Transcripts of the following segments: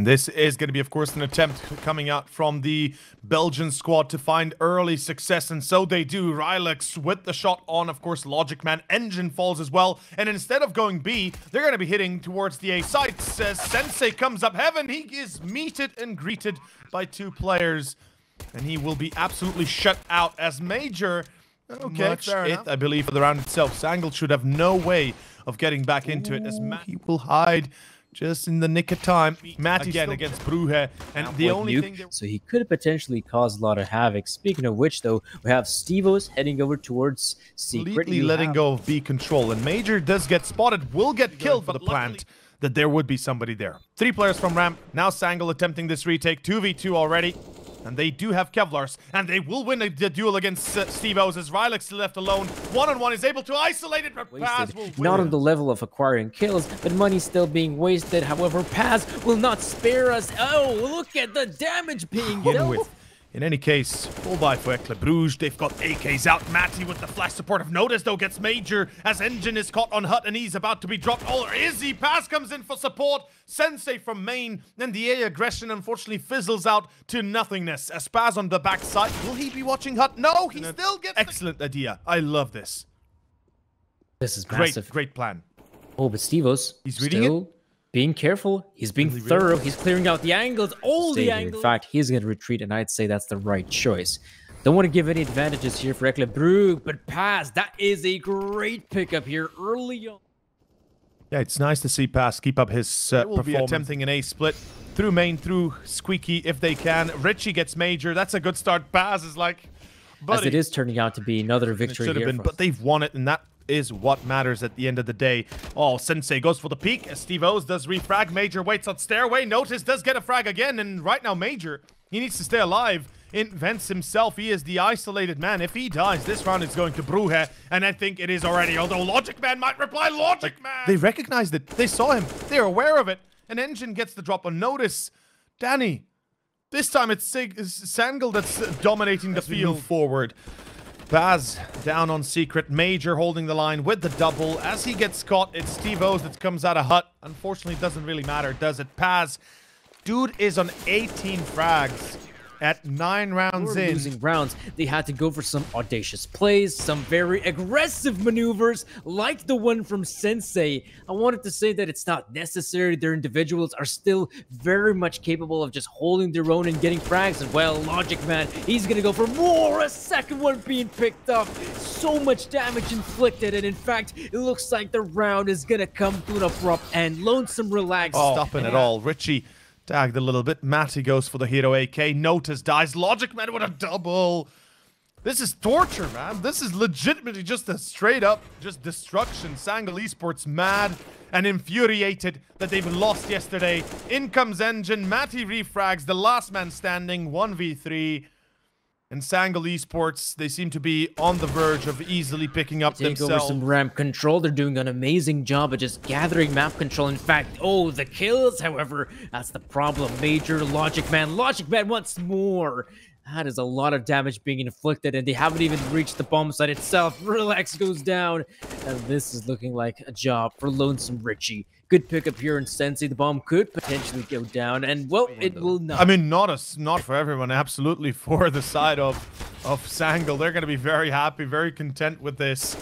And this is going to be, of course, an attempt coming out from the Belgian squad to find early success. And so they do. Rylex with the shot on, of course, Logic Man. Engine falls as well. And instead of going B, they're going to be hitting towards the A sites. As Sensei comes up heaven, he is meted and greeted by two players. And he will be absolutely shut out as Major. Okay, fair enough. I believe, for the round itself. SANGAL should have no way of getting back into it, as he will hide just in the nick of time. Matt again against BRUGGE, and the only thing so he could have potentially caused a lot of havoc. Speaking of which, though, we have Stevos heading over towards Secret. Completely letting go of B control, and Major does get spotted, will get killed for the plant that there would be somebody there. 3 players from ramp. Now SANGAL attempting this retake, 2v2 already. And they do have Kevlars, and they will win the duel against Stevos as Rylex left alone. One-on-one is able to isolate it, but Paz will win. Not on the level of acquiring kills, but money still being wasted. However, Paz will not spare us. Oh, look at the damage being dealt with. In any case, full buy for Eclat Bruges. They've got AKs out. Matty with the flash support of Notice, though, gets Major as Engine is caught on Hut and he's about to be dropped. Oh, is he? Pass comes in for support. Sensei from main. And the A aggression unfortunately fizzles out to nothingness. As Paz on the backside. Will he be watching Hut? No, he still gets... Excellent idea. I love this. This is massive. Great plan. Oh, but Stevos, he's reading it. Being careful, he's being thorough, he's clearing out the angles, all the angles. In fact, he's going to retreat, and I'd say that's the right choice. Don't want to give any advantages here for Eclat Bruges, but Paz, that is a great pickup here early on. Yeah, it's nice to see Paz keep up his performance. Be attempting an A split through main, through Squeaky if they can. Richie gets Major. That's a good start. Paz is like, buddy. As it is turning out to be another victory here. But they've won it, and that is what matters at the end of the day. Oh, Sensei goes for the peek as Stevos does refrag. Major waits on stairway. Notice does get a frag again, and right now Major, he needs to stay alive. Invents himself. He is the isolated man. If he dies, this round is going to BRUGGE, and I think it is already. Although Logic Man might reply, Logic Man! They recognized it. They saw him. They're aware of it. An Engine gets the drop on Notice. Danny, this time it's SANGAL that's dominating the field. Move forward. Paz down on Secret. Major holding the line with the double. As he gets caught, it's Stevos that comes out of Hut. Unfortunately, it doesn't really matter, does it? Paz, dude is on 18 frags at 9 rounds in. Losing rounds, they had to go for some audacious plays, some very aggressive maneuvers, like the one from Sensei. I wanted to say that it's not necessary. Their individuals are still very much capable of just holding their own and getting frags. And well, Logic Man, he's gonna go for more. A second one being picked up. So much damage inflicted, and in fact, it looks like the round is gonna come to an abrupt end. Lonesome relax. Oh, stopping it all. Richie tagged a little bit. Matty goes for the hero AK. Notice dies. Logic Man with a double. This is torture, man. This is legitimately just a straight up just destruction. SANGAL Esports mad and infuriated that they've lost yesterday. In comes Engine. Matty refrags. The last man standing. 1v3. And SANGAL Esports, they seem to be on the verge of easily picking up themselves. Take over some ramp control. They're doing an amazing job of just gathering map control. In fact, oh, the kills, however, that's the problem. Major Logic Man. Logic Man wants more. That is a lot of damage being inflicted, and they haven't even reached the bomb site itself. Relax goes down, and this is looking like a job for Lonesome Richie. Good pickup here in Sensei. The bomb could potentially go down, and well, it will not. I mean, not for everyone. Absolutely for the side of SANGAL. They're going to be very happy, very content with this.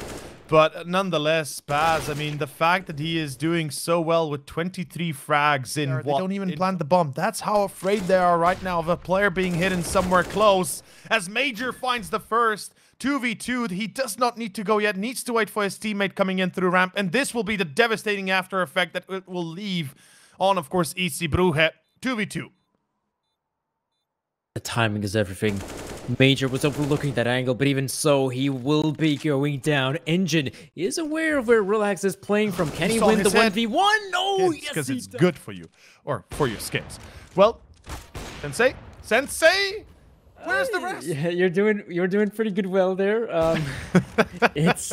But nonetheless, Paz, I mean, the fact that he is doing so well with 23 frags in what? They don't even plant the bomb. That's how afraid they are right now of a player being hidden somewhere close. As Major finds the first 2v2, he does not need to go yet. Needs to wait for his teammate coming in through ramp. And this will be the devastating after effect that it will leave on, of course, EC BRUGGE. 2v2. The timing is everything. Major was overlooking that angle, but even so, he will be going down. Engine is aware of where Relax is playing from. Can he win the 1v1? No, yes, because it's good for you, or for your skins. Well, Sensei, where's the rest? Yeah, you're doing pretty good well there. It's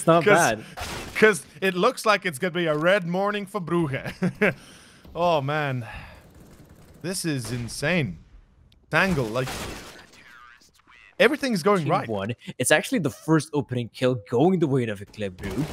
not bad. Because it looks like it's gonna be a red morning for BRUGGE. Oh man, this is insane. SANGAL, like, everything's going right. It's actually the first opening kill going the way of Eclat Bruges.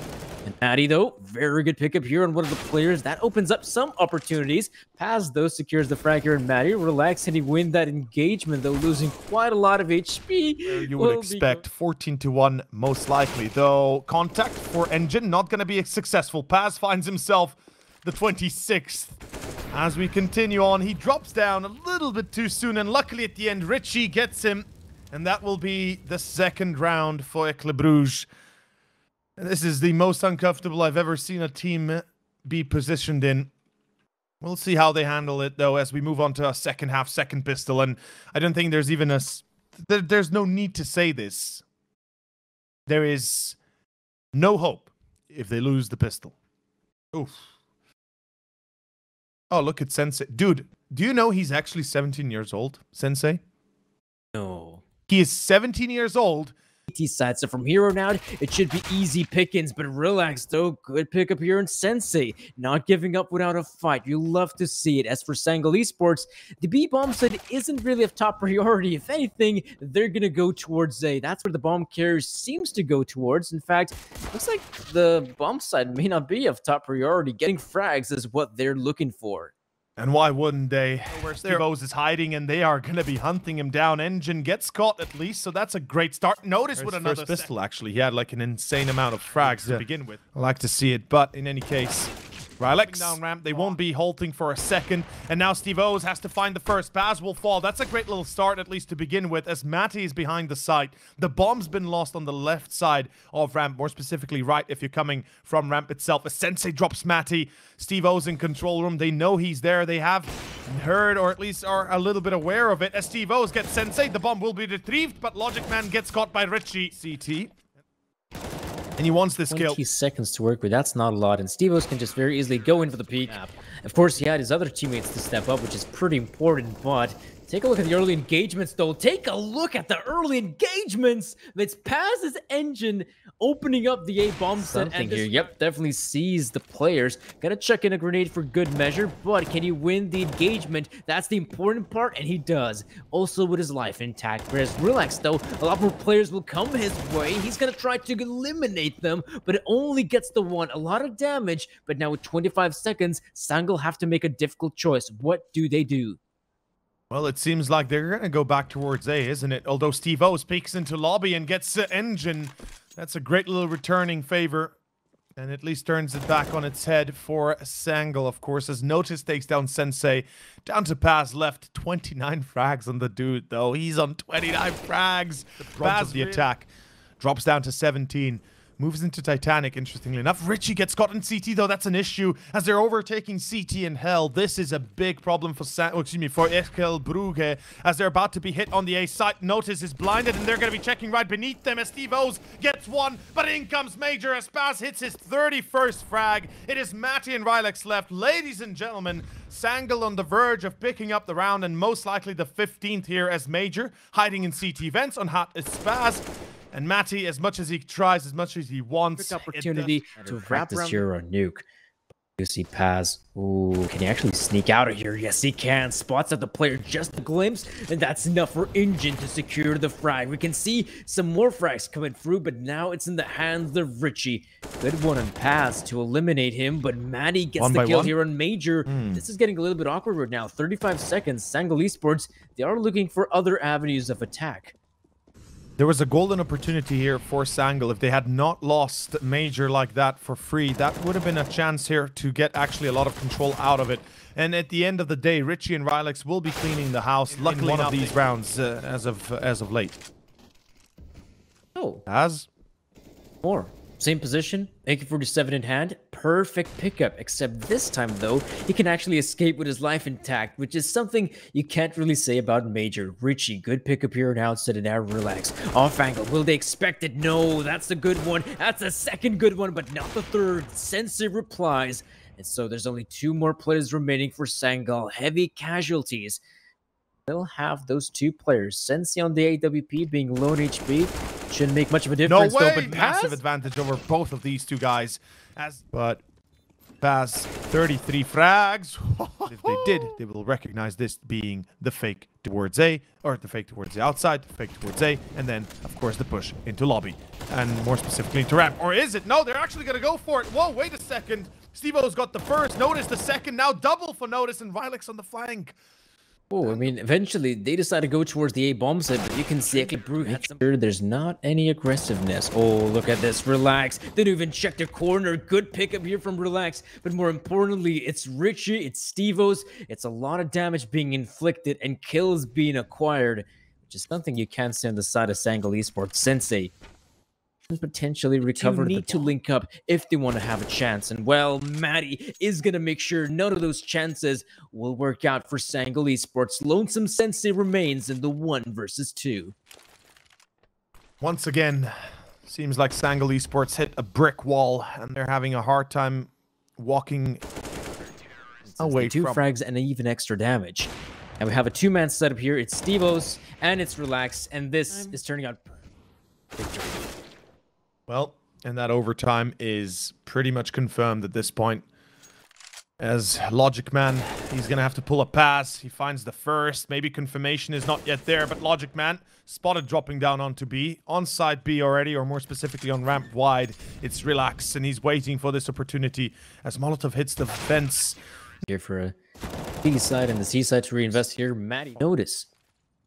And Addy, though, very good pickup here on one of the players. That opens up some opportunities. Paz, though, secures the frag here, and Maddie relax and he win that engagement, though, losing quite a lot of HP. You would expect 14-1, most likely, though. Contact for Engine, not going to be successful. Paz finds himself the 26th. As we continue on, he drops down a little bit too soon, and luckily at the end, Richie gets him. And that will be the second round for Éclat Bruges. This is the most uncomfortable I've ever seen a team be positioned in. We'll see how they handle it, though, as we move on to a second half, second pistol. And I don't think there's even there's no need to say this. There is no hope if they lose the pistol. Oof. Oh, look at Sensei. Dude, do you know he's actually 17 years old, Sensei? No. He is 17 years old. Side. So from here on out, it should be easy pickings, but relax though. Good pickup here in Sensei. Not giving up without a fight. You love to see it. As for SANGAL Esports, the B bomb side isn't really of top priority. If anything, they're gonna go towards A. That's where the bomb carrier seems to go towards. In fact, looks like the bomb side may not be of top priority. Getting frags is what they're looking for. And why wouldn't they? Where Steve-O's is hiding, and they are going to be hunting him down. Engine gets caught at least, so that's a great start. Notice with another first pistol, actually. He had like an insane amount of frags to begin with. I like to see it, but in any case, Rylex down ramp. They won't be halting for a second. And now Steve-O's has to find the first. Paz will fall. That's a great little start, at least to begin with, as Matty is behind the site. The bomb's been lost on the left side of ramp, more specifically right if you're coming from ramp itself. As Sensei drops Matty, Steve-O's in control room. They know he's there. They have heard, or at least are a little bit aware of it. As Steve-O's gets Sensei, the bomb will be retrieved, but Logic Man gets caught by Richie. CT. And he wants this kill. 20 seconds to work with. That's not a lot. And Steve-O's can just very easily go in for the peak. Of course, he had his other teammates to step up, which is pretty important. But take a look at the early engagements, though. Take a look at the early engagements. It's Paz's Engine opening up the A bomb set. And here, yep, definitely sees the players. Gotta chuck in a grenade for good measure, but can he win the engagement? That's the important part, and he does. Also with his life intact. Whereas Relax, though, a lot more players will come his way. He's gonna try to eliminate them, but it only gets the one. A lot of damage, but now with 25 seconds, SANGAL have to make a difficult choice. What do they do? Well, it seems like they're going to go back towards A, isn't it? Although Steve-O peeks into lobby and gets the Engine. That's a great little returning favor. And at least turns it back on its head for SANGAL, of course, as Notice takes down Sensei. Down to Paz, left 29 frags on the dude, though. He's on 29 frags. Paz, the attack, drops down to 17. Moves into Titanic, interestingly enough. Richie gets caught in CT, though. That's an issue, as they're overtaking CT in hell. This is a big problem for for Éclat Bruges, as they're about to be hit on the A site. Notice is blinded, and they're going to be checking right beneath them as Steve-O's gets one, but in comes Major as Paz hits his 31st frag. It is Matty and Rylex left. Ladies and gentlemen, SANGAL on the verge of picking up the round, and most likely the 15th here as Major, hiding in CT vents. On hot is Paz. And Matty, as much as he tries, as much as he wants, opportunity to practice here on NUKE. You see Paz. Ooh, can he actually sneak out of here? Yes, he can. Spots out the player just a glimpse, and that's enough for Engine to secure the frag. We can see some more frags coming through, but now it's in the hands of Richie. Good one on Paz to eliminate him, but Matty gets the kill here on Major. This is getting a little bit awkward right now. 35 seconds. SANGAL Esports, they are looking for other avenues of attack. There was a golden opportunity here for SANGAL. If they had not lost Major like that for free, that would have been a chance here to get actually a lot of control out of it. And at the end of the day, Richie and Rylex will be cleaning the house. Luckily, one of these rounds as of late. Oh, as more. Same position, AK-47 in hand, perfect pickup, except this time, though, he can actually escape with his life intact, which is something you can't really say about Major. Richie, good pickup here and outside, and now Relax. Off angle, will they expect it? No, that's a good one. That's a second good one, but not the third. Sensei replies, and so there's only 2 more players remaining for SANGAL. Heavy casualties. They'll have those 2 players. Sensei on the AWP being low on HP. Shouldn't make much of a difference, no way. Though, but massive advantage over both of these 2 guys. But Paz, 33 frags. If they did, they will recognize this being the fake towards A, or the fake towards the outside, the fake towards A, and then, of course, the push into lobby, and more specifically into ramp. Or is it? No, they're actually going to go for it. Whoa, wait a second. Steve-O's got the first, Notice the second, now double for Notice, and Rylix on the flank. Oh, I mean, eventually they decide to go towards the A bomb site, but you can see actually BRUGGE had some... Sure, there's not any aggressiveness. Oh, look at this. Relax. They don't even check the corner. Good pickup here from Relax. But more importantly, it's Richie, it's Steve-O's. It's a lot of damage being inflicted and kills being acquired, which is something you can't see on the side of SANGAL Esports. Sensei potentially recover. Need to link up if they want to have a chance, and well, Maddie is gonna make sure none of those chances will work out for SANGAL Esports. Lonesome Sensei remains in the 1 versus 2. Once again, seems like SANGAL Esports hit a brick wall, and they're having a hard time walking away from 2 frags and even extra damage. And we have a 2-man setup here. It's Steve-O's and it's Relax, and this is turning out victory. Well, and that overtime is pretty much confirmed at this point. As Logic Man, he's going to have to pull a pass. He finds the first. Maybe confirmation is not yet there, but Logic Man spotted dropping down onto B. On side B already, or more specifically on ramp wide. It's Relax, and he's waiting for this opportunity as Molotov hits the fence. Here for a B side and the C side to reinvest here. Maddie, Notice,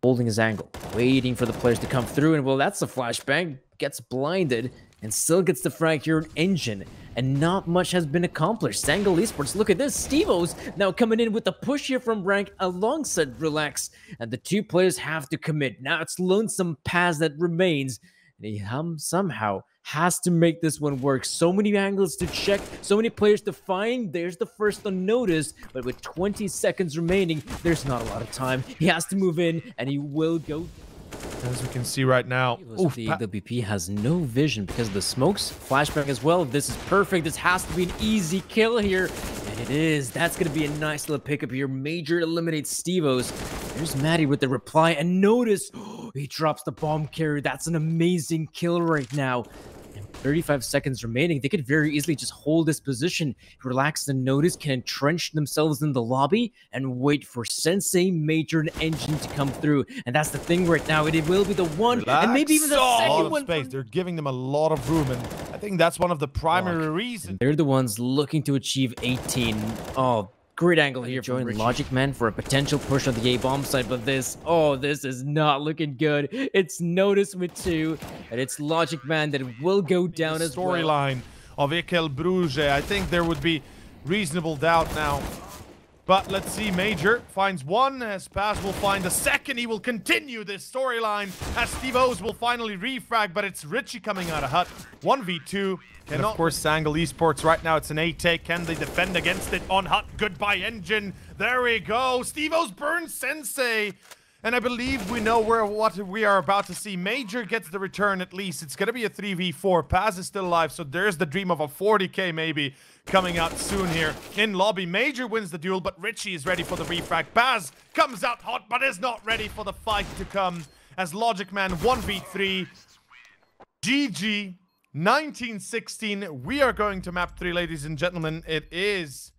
holding his angle, waiting for the players to come through, and well, that's a flashbang. Gets blinded and still gets the frag here in Engine, and not much has been accomplished. SANGAL Esports, look at this. Steve-O's now coming in with a push here from rank alongside Relax, and the 2 players have to commit. Now it's Lonesome Paz that remains, and he somehow has to make this one work. So many angles to check, so many players to find. There's the first unnoticed, but with 20 seconds remaining, there's not a lot of time. He has to move in, and he will go. As we can see right now, the WP has no vision because of the smokes. Flashbang as well. This is perfect. This has to be an easy kill here. And it is. That's going to be a nice little pickup here. Major eliminates Steve-O's. There's Maddie with the reply. And Notice, he drops the bomb carrier. That's an amazing kill right now. 35 seconds remaining. They could very easily just hold this position, relax and Notice, can entrench themselves in the lobby and wait for Sensei, Major, and Engine to come through. And that's the thing right now. It will be the 1 and maybe even the second one. Space. They're giving them a lot of room, and I think that's one of the primary reasons. And they're the ones looking to achieve 18. Oh, great angle here. Join Logic Man for a potential push on the A-bomb side, but this is not looking good. It's Notice with 2, and it's Logic Man that will go down as well. Storyline of Ekel BRUGGE. I think there would be reasonable doubt now. But let's see, Major finds 1, as Paz will find a second. He will continue this storyline as Steve-O's will finally refrag, but it's Richie coming out of hut. 1v2. And of course, SANGAL Esports right now, it's an A-take. Can they defend against it on hut? Goodbye, Engine. There we go. Steve-O's burns Sensei. And I believe we know what we are about to see. Major gets the return at least. It's going to be a 3v4. Paz is still alive, so there's the dream of a 40k maybe coming out soon here in lobby. Major wins the duel, but Richie is ready for the refrag. Paz comes out hot, but is not ready for the fight to come as Logic Man 1v3. GG. 1916. We are going to map 3, ladies and gentlemen. It is